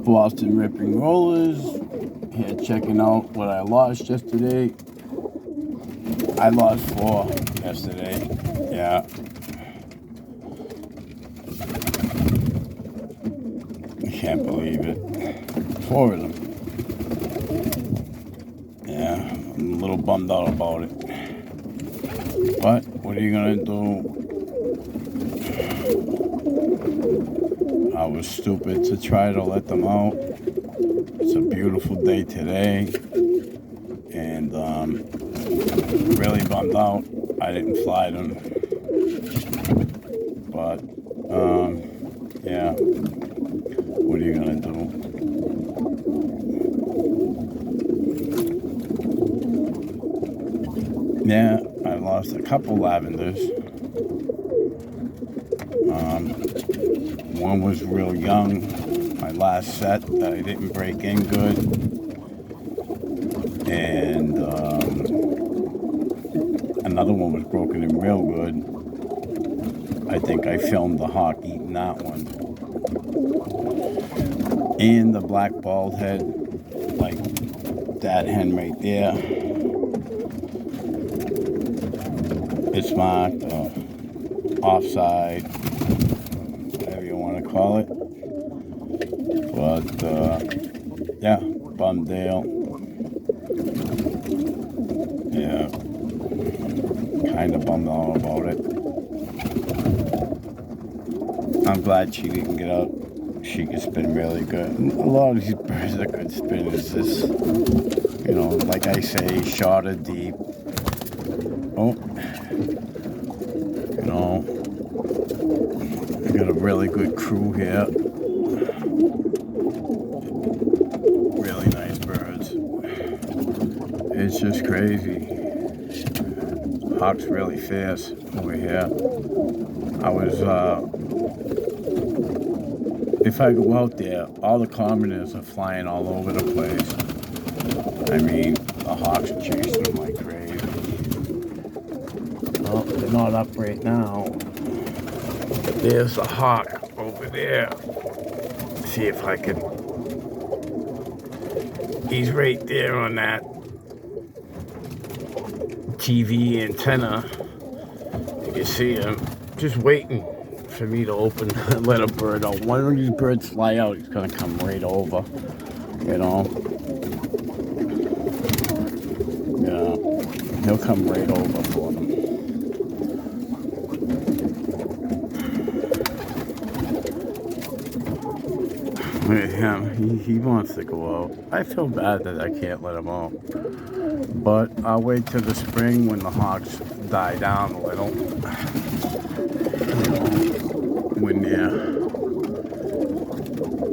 Boston Ripping Rollers. Here checking out what I lost yesterday. I lost 4 yesterday. Yeah. I can't believe it. 4 of them. Yeah, I'm a little bummed out about it. But what are you gonna do? I was stupid to try to let them out. It's a beautiful day today, and really bummed out I didn't fly them. But yeah, what are you gonna do? Yeah, I lost a couple lavenders. One was real young, my last set that I didn't break in good. And another one was broken in real good. I think I filmed the hawk eating that one. And the black bald head, like that hen right there. It's marked offside, whatever you want to call it. But yeah, Bumdale. Yeah, kind of bummed out about it. I'm glad she didn't get up. She could spin really good. A lot of these birds are good spinners. This, you know, like I say, short or deep. Oh, you know, I got a really good crew here. Really nice birds. It's just crazy. Hawk's really fierce over here. I was, if I go out there, all the commoners are flying all over the place. I mean, the hawks are chasing them like crazy. Well, they're not up right now. There's the hawk over there. See if I can. He's right there on that TV antenna. You can see him just waiting for me to open and let a bird out. One of these birds fly out, he's gonna come right over, you know. Yeah, he'll come right over for them. Look at him, he wants to go out. I feel bad that I can't let him out. But I'll wait till the spring when the hawks die down a little. You know, when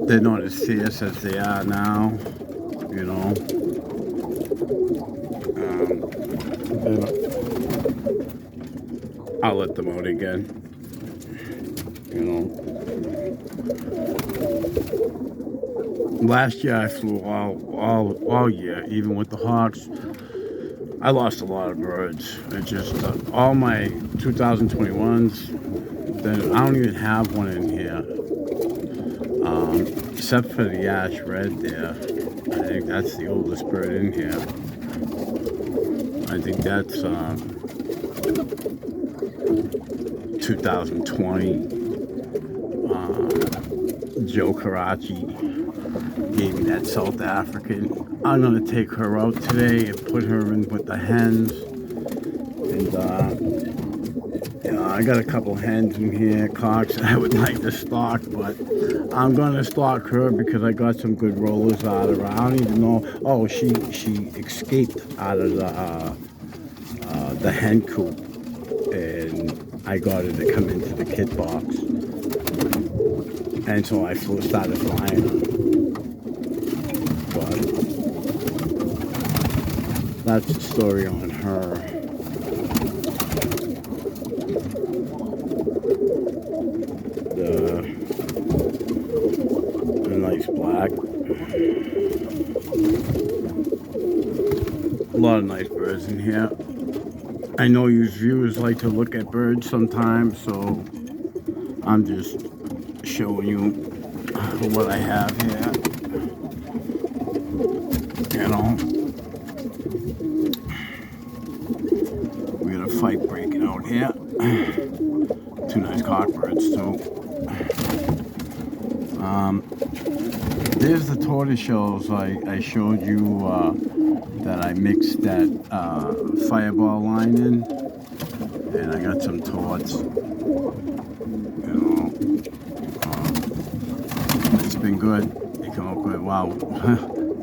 they're not as fierce as they are now, you know. I'll let them out again, you know. Last year I flew all year, even with the hawks. I lost a lot of birds. It just all my 2021s. Then I don't even have one in here, except for the ash red there. I think that's the oldest bird in here. I think that's 2020. Joe Karachi gave me that South African. I'm gonna take her out today and put her in with the hens. And you know, I got a couple hens in here, cocks I would like to stock, but I'm gonna stock her because I got some good rollers out of her. I don't even know. Oh, she escaped out of the hen coop, and I got her to come into the kit box. And so I started flying her. But that's the story on her. The nice black. A lot of nice birds in here. I know you viewers like to look at birds sometimes, so I'm just showing you what I have here. You know, we got a fight breaking out here. Two nice cockbirds too. There's the tortoise shells I showed you that I mixed that fireball line in, and I got some torts. You know, it's been good. They come up good. Wow,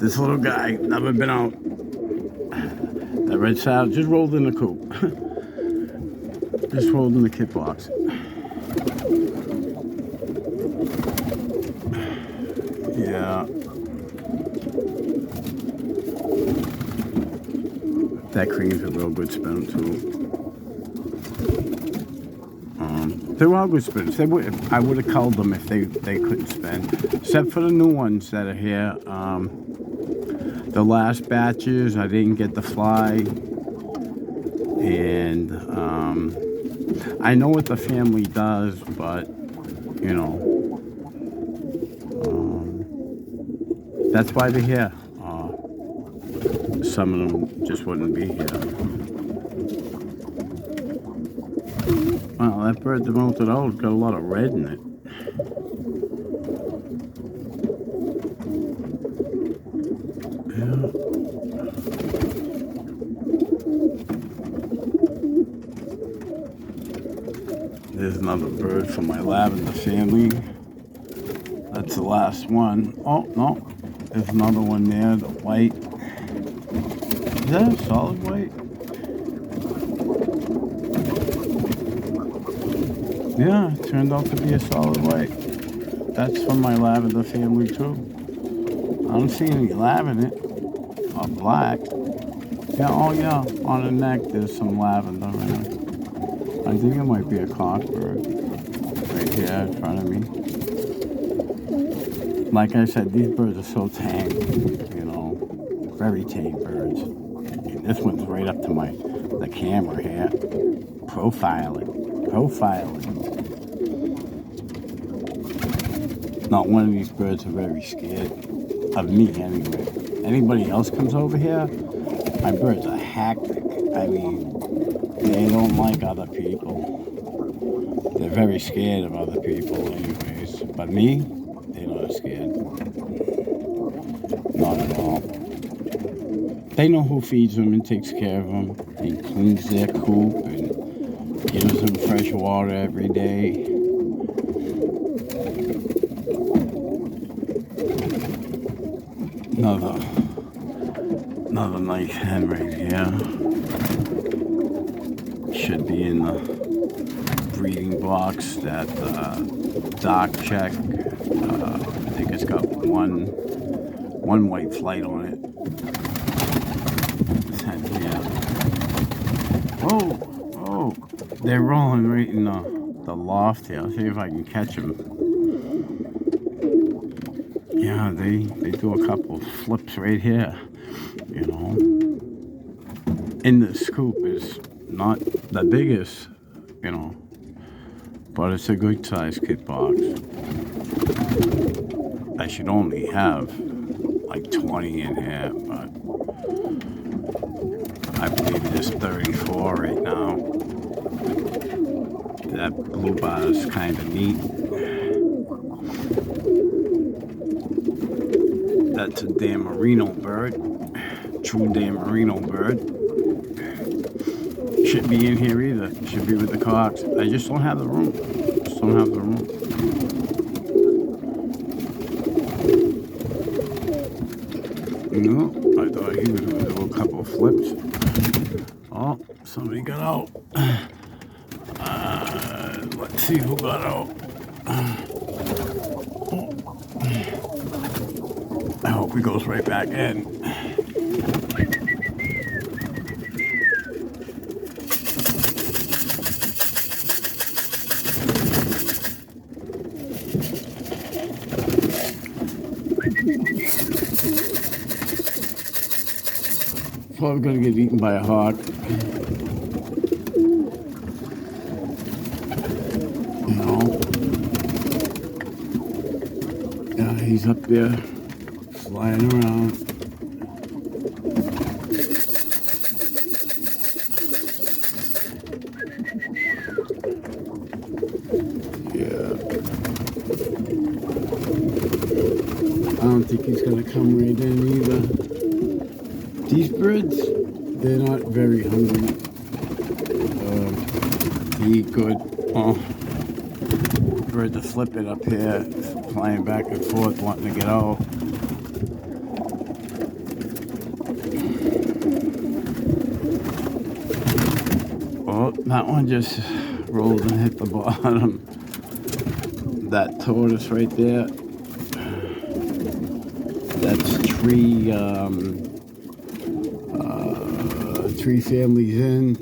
this little guy never been out. That red saddle just rolled in the coop. Just rolled in the kit box. Yeah. That cream's a real good spin too. They were all good spinners. I would have culled them if they couldn't spin, except for the new ones that are here. The last batches, I didn't get the fly, and I know what the family does, but you know, that's why they're here. Some of them just wouldn't be here. Well, that bird that molted out got a lot of red in it. Yeah. There's another bird from my lavender family. That's the last one. Oh, no. There's another one there, the white. Is that a solid white? Yeah, it turned out to be a solid white. That's from my lavender family too. I don't see any lavender or black. Yeah, oh yeah, on the neck there's some lavender in it. I think it might be a cockbird right here in front of me. Like I said, these birds are so tame, you know, very tame birds. And this one's right up to the camera here. Profiling. Not one of these birds are very scared of me anyway. Anybody else comes over here, my birds are hectic. I mean, they don't like other people. They're very scared of other people anyways. But me, they're not scared. Not at all. They know who feeds them and takes care of them and cleans their coop and gives them fresh water every day. Another nice hen right here. Should be in the breeding box that Doc checked. I think it's got one white flight on it. This hen here. Oh, they're rolling right in the loft here. I'll see if I can catch them. Yeah, they do a couple of flips right here, you know. And the scoop is not the biggest, you know, but it's a good sized kit box. I should only have like 20 in here, but I believe there's 34 right now. That blue bar is kind of neat. That's a Dan Marino bird. True Dan Marino bird. Shouldn't be in here either. Should be with the cocks. I just don't have the room. Just don't have the room. No, I thought he was going to do a couple of flips. Oh, somebody got out. Let's see who got out. I hope he goes right back in. Probably gonna get eaten by a hawk. You know. Yeah, he's up there. flying around. Yeah. I don't think he's gonna come right in either. These birds, they're not very hungry. They eat good. Oh, bird to flip it up here, flying back and forth, wanting to get out. Oh, that one just rolled and hit the bottom. That tortoise right there, that's three families in.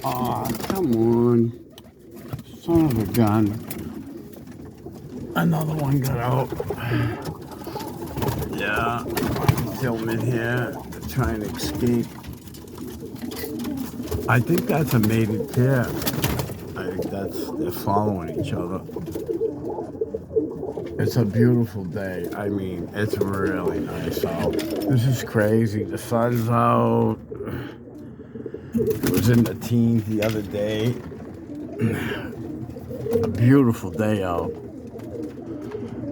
Aw, come on. Son of a gun. Another one got out. Yeah, I'm filming here. They're trying to escape. I think that's a mated pair. I think they're following each other. It's a beautiful day. I mean, it's really nice out. This is crazy. The sun's out. It was in the teens the other day. A beautiful day out.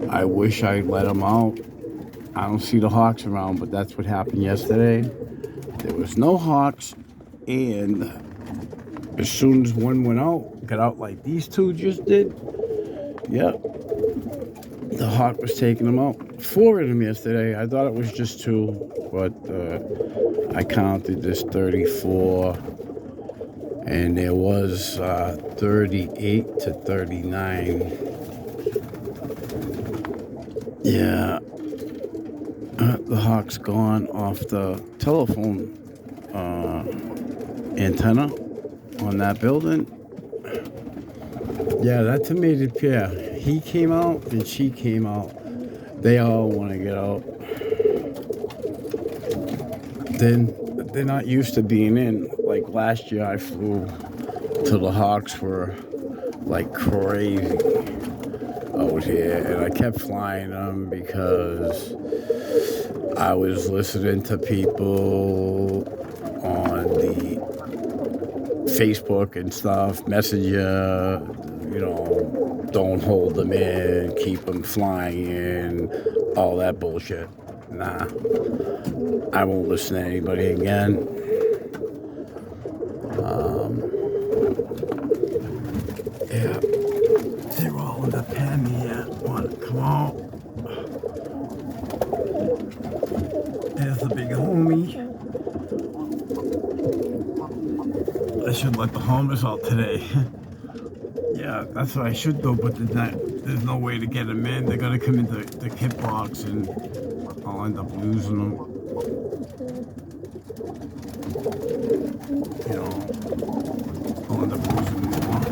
I wish I'd let them out. I don't see the hawks around, but that's what happened yesterday. There was no hawks, and as soon as one went out, got out like these two just did, yep, the hawk was taking them out. 4 of them yesterday. I thought it was just 2, but I counted this 34, and there was 38 to 39. Yeah, the hawk's gone off the telephone antenna on that building. Yeah, that's a mated pair. He came out and she came out. They all want to get out. Then they're not used to being in. Like last year, I flew to the hawks were like crazy out here, and I kept flying them because I was listening to people on the Facebook and stuff, Messenger, you know, don't hold them in, keep them flying, all that bullshit. Nah, I won't listen to anybody again. Yeah, they're all in the pen here. Want to come out? There's the big homie. I should let the homeless out today. Yeah, that's what I should do, but there's no way to get them in. They're gonna come into the kit box and I'll end up losing them. You know, I'll end up losing them more.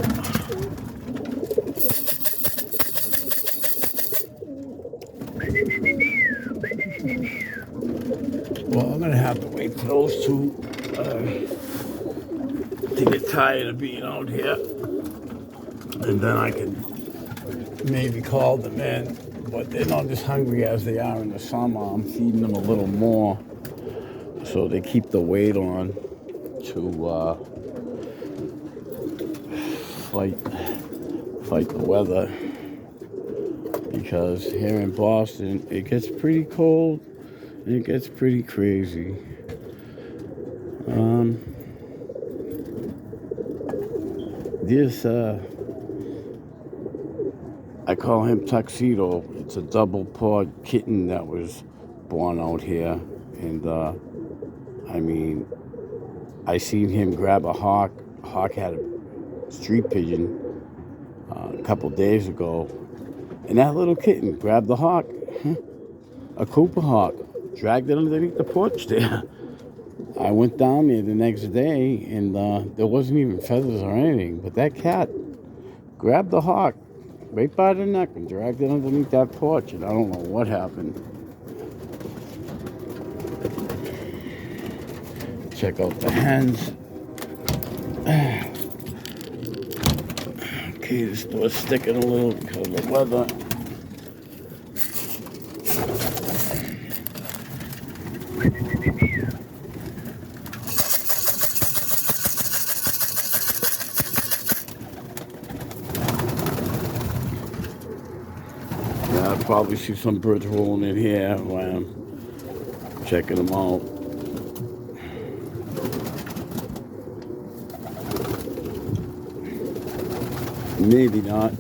Well, I'm gonna have to wait for those two to get tired of being out here, and then I can maybe call them in. But they're not as hungry as they are in the summer. I'm feeding them a little more, so they keep the weight on to fight the weather. Because here in Boston, it gets pretty cold. It gets pretty crazy. This, I call him Tuxedo. It's a double-pawed kitten that was born out here. And, I mean, I seen him grab a hawk. Hawk had a street pigeon a couple days ago. And that little kitten grabbed the hawk, a Cooper hawk, dragged it underneath the porch there. I went down there the next day, and there wasn't even feathers or anything. But that cat grabbed the hawk right by the neck and dragged it underneath that porch, and I don't know what happened. Check out the hens. Okay, this door's sticking a little because of the weather. Yeah, I probably see some birds rolling in here while I'm checking them out. Maybe not.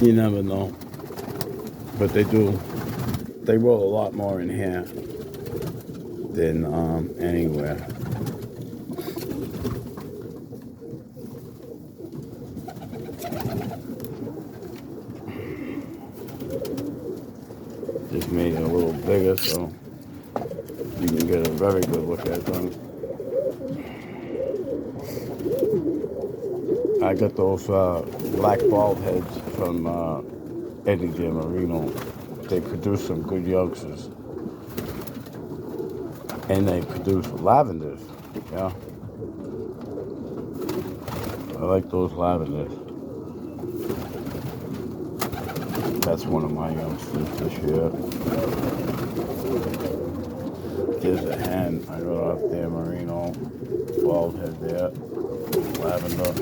You never know. But they do. They roll a lot more in here than anywhere. Just made it a little bigger so you can get a very good look at them. I got those black bald heads from Eddie DeMarino. They produce some good youngsters. And they produce lavenders. Yeah. I like those lavenders. That's one of my youngsters this year. There's a hen I got off there, Merino. Bald head there. Lavender.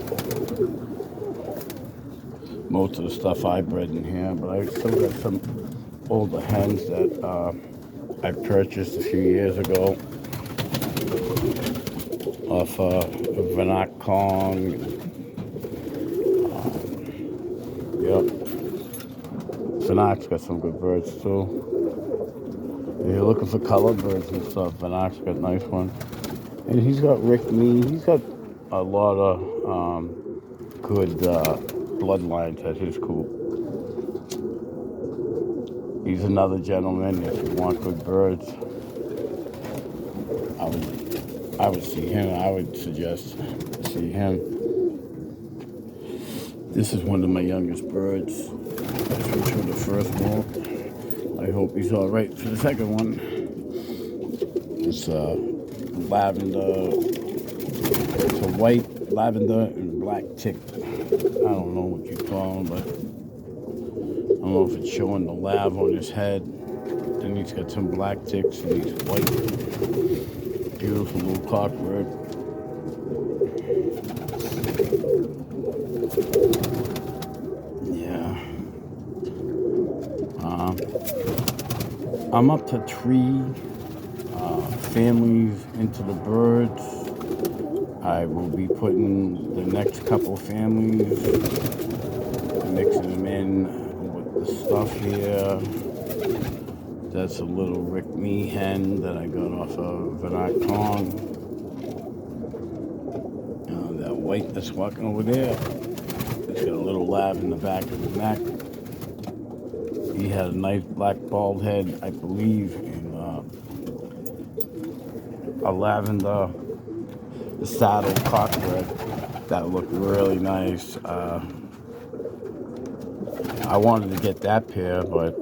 Most of the stuff I bred in here, but I still got some older hens that I purchased a few years ago off Vanak Kong. Yep. Vanak's got some good birds too. If you're looking for colored birds and stuff, Vanak's got nice ones. And he's got Rick Mee. He's got a lot of good bloodlines at his coop. He's another gentleman. If you want good birds, I would see him. I would suggest see him. This is one of my youngest birds. I switched from the first one. I hope he's all right for the second one. It's lavender. It's a white lavender and black tick. I don't know what you call him, but I don't know if it's showing the lav on his head. Then he's got some black ticks and he's white. Beautiful little cockbird. Yeah. I'm up to 3 families into the birds. I will be putting the next couple families, mixing them in with the stuff here. That's a little Rick Mee hen that I got off of Vanak Kong. That white that's walking over there, it's got a little lab in the back of his neck. He had a nice black bald head, I believe, and a lavender saddle cockbird that looked really nice. I wanted to get that pair, but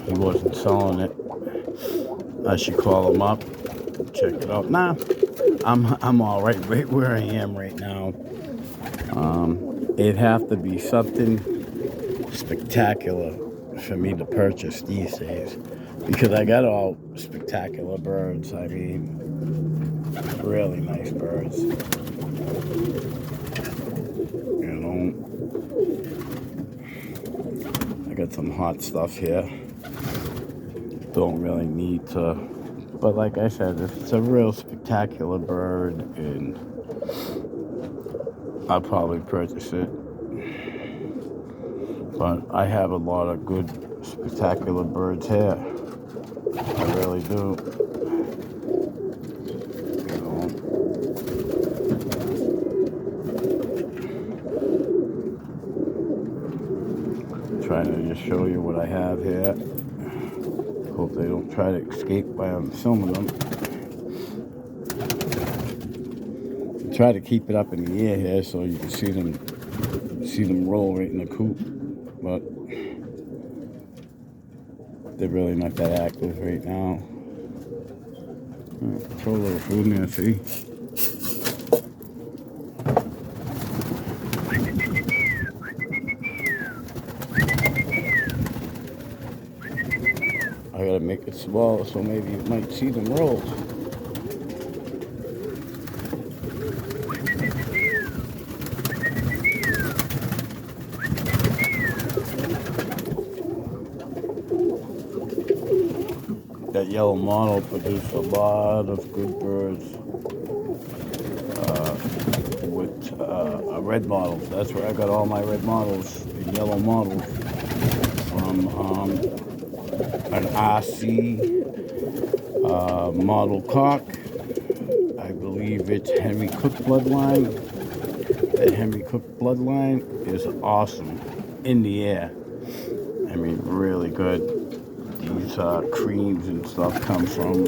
he wasn't selling it. I should call him up, check it out. Nah, I'm all right where I am right now. It'd have to be something spectacular for me to purchase these days, because I got all spectacular birds. I mean, really nice birds. You know, I got some hot stuff here. Don't really need to, but like I said, if it's a real spectacular bird, and I'll probably purchase it. But I have a lot of good spectacular birds here. I really do. You know. Trying to just show you what I have here. Hope they don't try to escape while I'm filming them. I try to keep it up in the air here so you can see them roll right in the coop, but they're really not that active right now. Throw a little food in there, see? it's smaller, so maybe you might see them roll. That yellow model produced a lot of good birds with a red model. That's where I got all my red models and yellow models from an RC model cock. I believe it's Henry Cook bloodline. That Henry Cook bloodline is awesome in the air. I mean, really good. These creams and stuff come from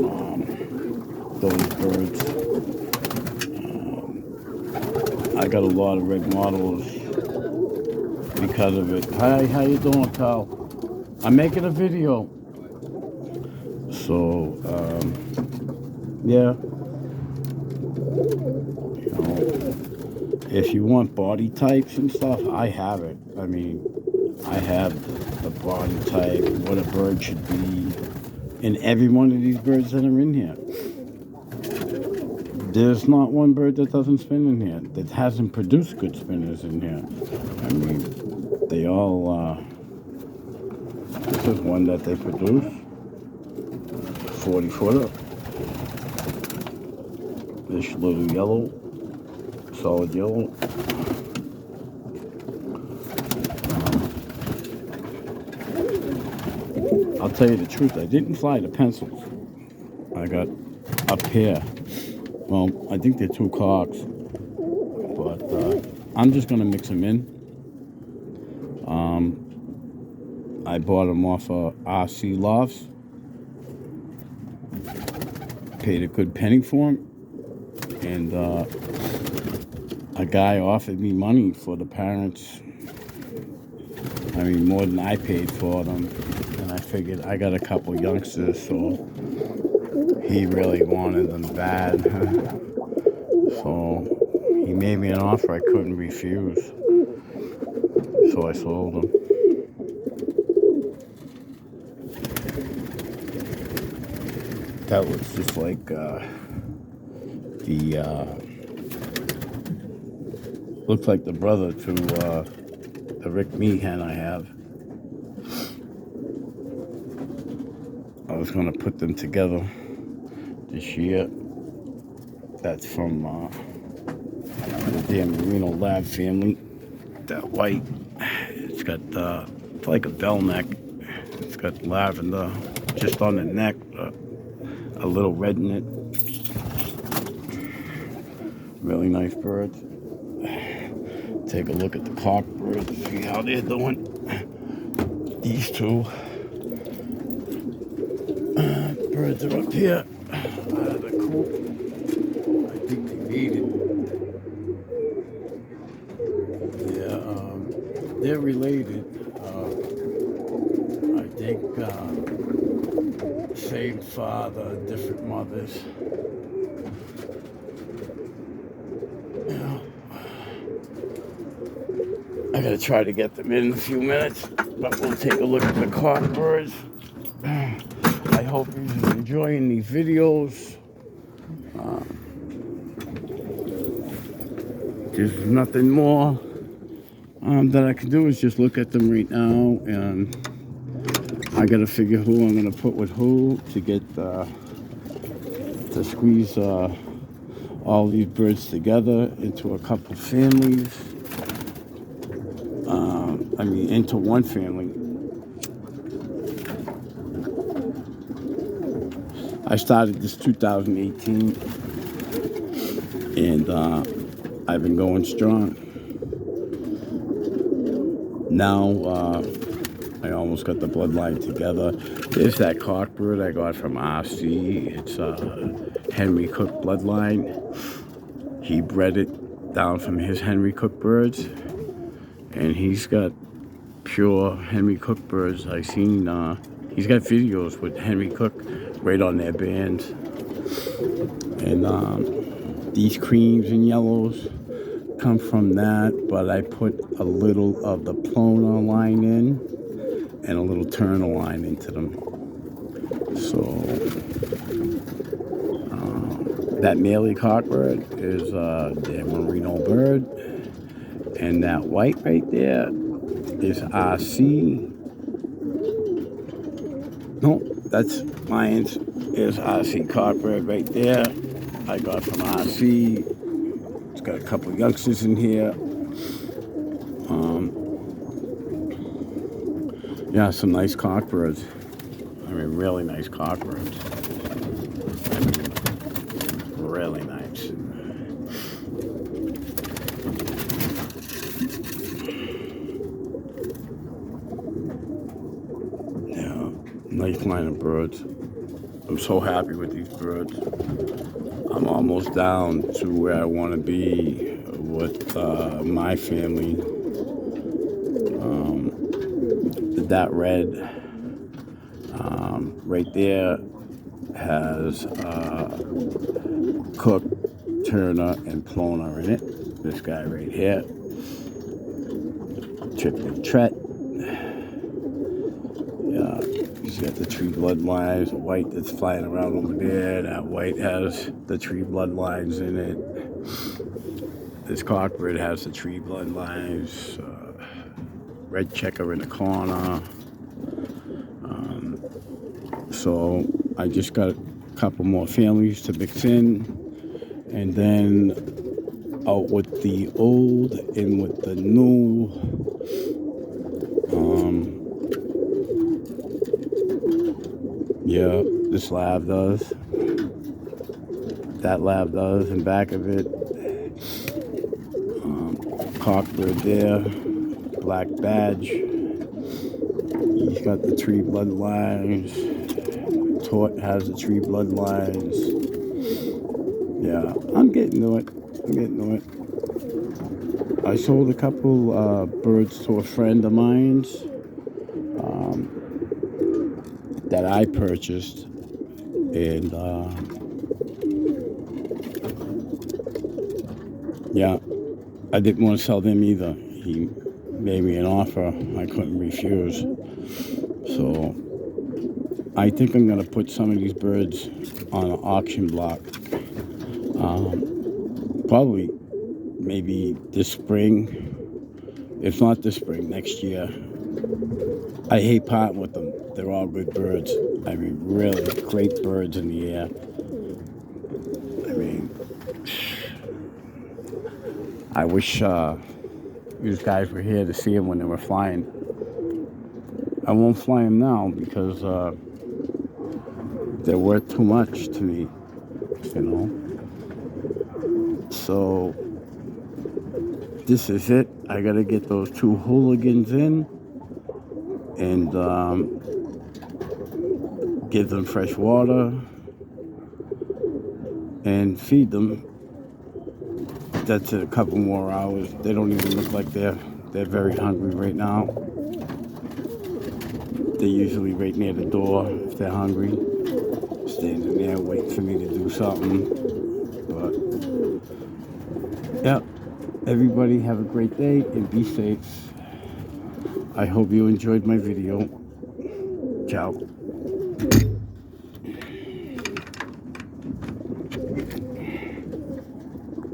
those birds. I got a lot of red models because of it. Hi, how you doing, pal? I'm making a video. So, yeah. You know, if you want body types and stuff, I have it. I mean, I have the body type, what a bird should be, in every one of these birds that are in here. There's not one bird that doesn't spin in here, that hasn't produced good spinners in here. I mean, they all, this is one that they produce, 40-footer. This little yellow, solid yellow. I'll tell you the truth, I didn't fly the pencils. I got a pair. Well, I think they're 2 cocks, but I'm just gonna mix them in. I bought them off of RC Lofts. Paid a good penny for them, and a guy offered me money for the parents. I mean, more than I paid for them. And I figured I got a couple youngsters, so he really wanted them bad. So he made me an offer I couldn't refuse. So I sold them. That was just like looks like the brother to the Rick Meehan I have. I was going to put them together this year. That's from the Dan Marino Lab family. That white, it's got it's like a bell neck. It's got lavender just on the neck, a little red in it. Really nice birds. Take a look at the cock birds, see how they're doing. These two birds are up here out of the coop. I think they mated. Yeah, they're related. I think same father, different mothers. Yeah. I gotta try to get them in a few minutes, but we'll take a look at the cock birds. I hope you're enjoying these videos. There's nothing more that I can do is just look at them right now, and I gotta figure who I'm gonna put with who to get to squeeze all these birds together into a couple families. I mean, into one family. I started this 2018, and I've been going strong. Now I almost got the bloodline together. There's that cock bird I got from RC. It's Henry Cook bloodline. He bred it down from his Henry Cook birds, and he's got pure Henry Cook birds. I seen he's got videos with Henry Cook right on their bands, and these creams and yellows come from that, but I put a little of the Plona line in and a little Turner line into them. So that Maley cockbird is their merino bird, and that white right there is RC. No, that's Lions. Is RC cockbird right there. I got from RC. It's got a couple of youngsters in here. Yeah, some nice cockbirds. I mean, really nice cockbirds. I mean, really nice. Yeah, nice line of birds. I'm so happy with these birds. I'm almost down to where I want to be with my family. That red right there has Cook, Turner, and Ploner in it. This guy right here, Triple Tret. Yeah, he's got the tree bloodlines. White that's flying around over there. That white has the tree bloodlines in it. This cockbird has the tree bloodlines. Red checker in the corner. So I just got a couple more families to mix in, and then out with the old and with the new. Yeah, this lab does. That lab does, and back of it, cockbird there, black badge. He's got the tree bloodlines. Tort has the tree bloodlines. Yeah, I'm getting to it. I sold a couple birds to a friend of mine's that I purchased, and yeah, I didn't want to sell them either. He made me an offer I couldn't refuse. So I think I'm going to put some of these birds on an auction block. Probably maybe this spring. If not this spring, next year. I hate parting with them. They're all good birds. I mean, really great birds in the air. I mean, I wish these guys were here to see them when they were flying. I won't fly them now because they're worth too much to me, you know. So this is it. I gotta get those two hooligans in and give them fresh water and feed them. That's a couple more hours. They don't even look like they're very hungry right now. They're usually right near the door if they're hungry, standing there waiting for me to do something. But yeah, everybody have a great day and be safe. I hope you enjoyed my video. Ciao.